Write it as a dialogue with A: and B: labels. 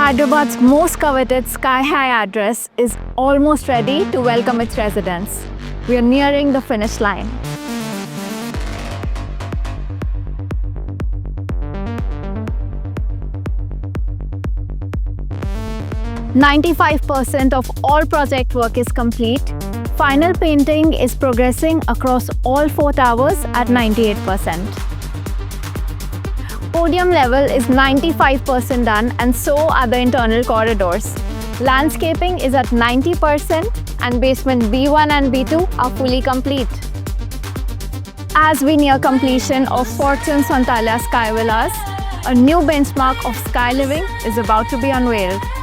A: Hyderabad's most coveted Sky High address is almost ready to welcome its residents. We are nearing the finish line. "95% of all project work is complete. Final painting is progressing across all 4 towers at 98%. Podium level is 95% done, and so are the internal corridors. Landscaping is at 90% and basement B1 and B2 are fully complete. As we near completion of Fortune Santalya Sky Villas, a new benchmark of sky living is about to be unveiled.